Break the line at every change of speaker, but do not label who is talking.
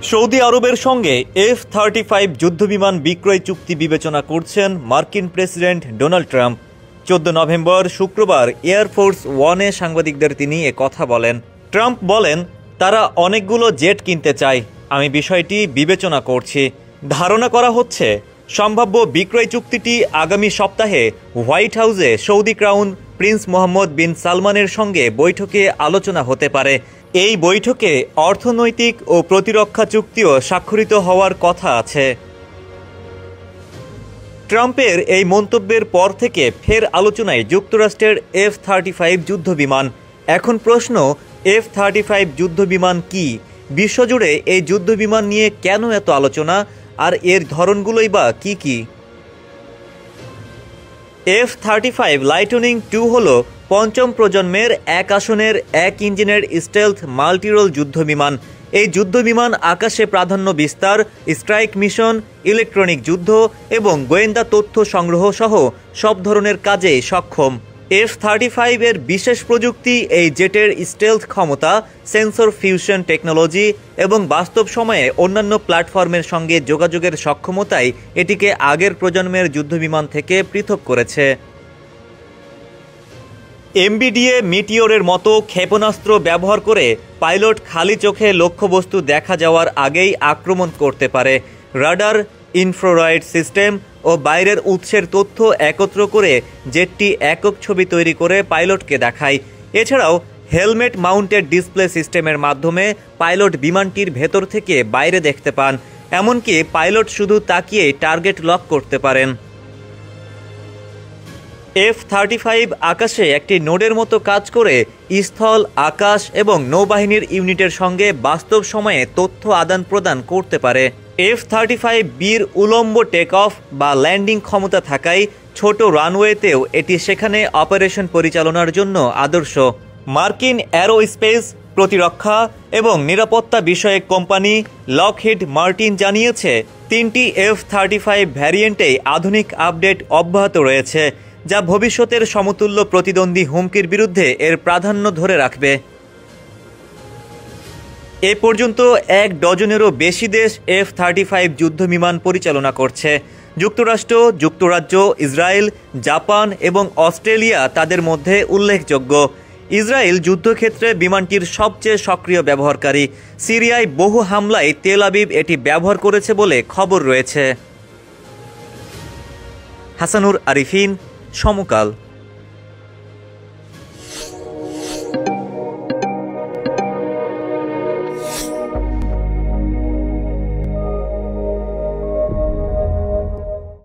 Saudi আরবের সঙ্গে F-35 যুদ্ধবিমান বিক্রয় চুক্তি বিবেচনা করছেন মার্কিন প্রেসিডেন্ট ডোনাল্ড ট্রাম্প। 14 নভেম্বর শুক্রবার এয়ারফোর্স ওয়ানে সাংবাদিকদের তিনি কথা বলেন। ট্রাম্প বলেন, তারা অনেকগুলো জেট কিনতে চায়, আমি বিষয়টি বিবেচনা করছি। ধারণা করা হচ্ছে সম্ভাব্য বিক্রয় চুক্তিটি আগামী সপ্তাহে হোয়াইট হাউসে সৌদি ক্রাউন প্রিন্স মোহাম্মদ বিন সালমানের সঙ্গে বৈঠকে আলোচনা হতে পারে। এই বৈঠকে অর্থনৈতিক ও প্রতিরক্ষা চুক্তিও স্বাক্ষরিত হওয়ার কথা আছে। ট্রাম্পের এই মন্তব্যের পর থেকে ফের আলোচনায় যুক্তরাষ্ট্রের F-35 যুদ্ধবিমান। এখন প্রশ্ন, F-35 যুদ্ধবিমান কি? বিশ্বজুড়ে এই যুদ্ধবিমান নিয়ে কেন এত আলোচনা, আর এর ধরনগুলোই বা কি কি? F-35 লাইটনিং 2 হল পঞ্চম প্রজন্মের এক আসনের এক ইঞ্জিনের স্টেলথ মাল্টিরোল যুদ্ধবিমান। এই যুদ্ধবিমান আকাশে প্রাধান্য বিস্তার, স্ট্রাইক মিশন, ইলেকট্রনিক যুদ্ধ এবং গোয়েন্দা তথ্য সংগ্রহ সহ সব ধরনের কাজে সক্ষম। F-35 এর বিশেষ প্রযুক্তি এই জেটের স্টেলথ ক্ষমতা, সেন্সর ফিউশন টেকনোলজি এবং বাস্তব সময়ে অন্যান্য প্ল্যাটফর্মের সঙ্গে যোগাযোগের সক্ষমতাই এটিকে আগের প্রজন্মের যুদ্ধবিমান থেকে পৃথক করেছে। MBDA মিটিওরের মতো ক্ষেপণাস্ত্র ব্যবহার করে পাইলট খালি চোখে লক্ষ্যবস্তু দেখা যাওয়ার আগেই আক্রমণ করতে পারে। রাডার, ইনফ্রারেড সিস্টেম ও বাইরের উৎসের তথ্য একত্র করে জেটটি একক ছবি তৈরি করে পাইলটকে দেখায়। এছাড়াও হেলমেট মাউন্টেড ডিসপ্লে সিস্টেমের মাধ্যমে পাইলট বিমানটির ভেতর থেকে বাইরে দেখতে পান। এমনকি পাইলট শুধু তাকিয়ে টার্গেট লক করতে পারেন। F-35 আকাশে একটি নোডের মতো কাজ করে স্থল, আকাশ এবং নৌবাহিনীর ইউনিটের সঙ্গে বাস্তব সময়ে তথ্য আদান প্রদান করতে পারে। F-35B'র উলম্ব টেক অফ বা ল্যান্ডিং ক্ষমতা থাকায় ছোট রানওয়েতেও এটি সেখানে অপারেশন পরিচালনার জন্য আদর্শ। মার্কিন অ্যারোস্পেস, প্রতিরক্ষা এবং নিরাপত্তা বিষয়ক কোম্পানি লকহিড মার্টিন জানিয়েছে, 3টি F-35 ভ্যারিয়েন্টেই আধুনিক আপডেট অব্যাহত রয়েছে, যা ভবিষ্যতের সমতুল্য প্রতিদ্বন্দ্বী হুমকির বিরুদ্ধে এর প্রাধান্য ধরে রাখবে। এ পর্যন্ত 1 ডজনেরও বেশি দেশ F-35 যুদ্ধবিমান পরিচালনা করছে। যুক্তরাষ্ট্র, যুক্তরাজ্য, ইসরায়েল, জাপান এবং অস্ট্রেলিয়া তাদের মধ্যে উল্লেখযোগ্য। ইসরায়েল যুদ্ধক্ষেত্রে বিমানটির সবচেয়ে সক্রিয় ব্যবহারকারী। সিরিয়ায় বহু হামলায় তেল আবিব এটি ব্যবহার করেছে বলে খবর রয়েছে। হাসানুর আরিফিন, সমকাল।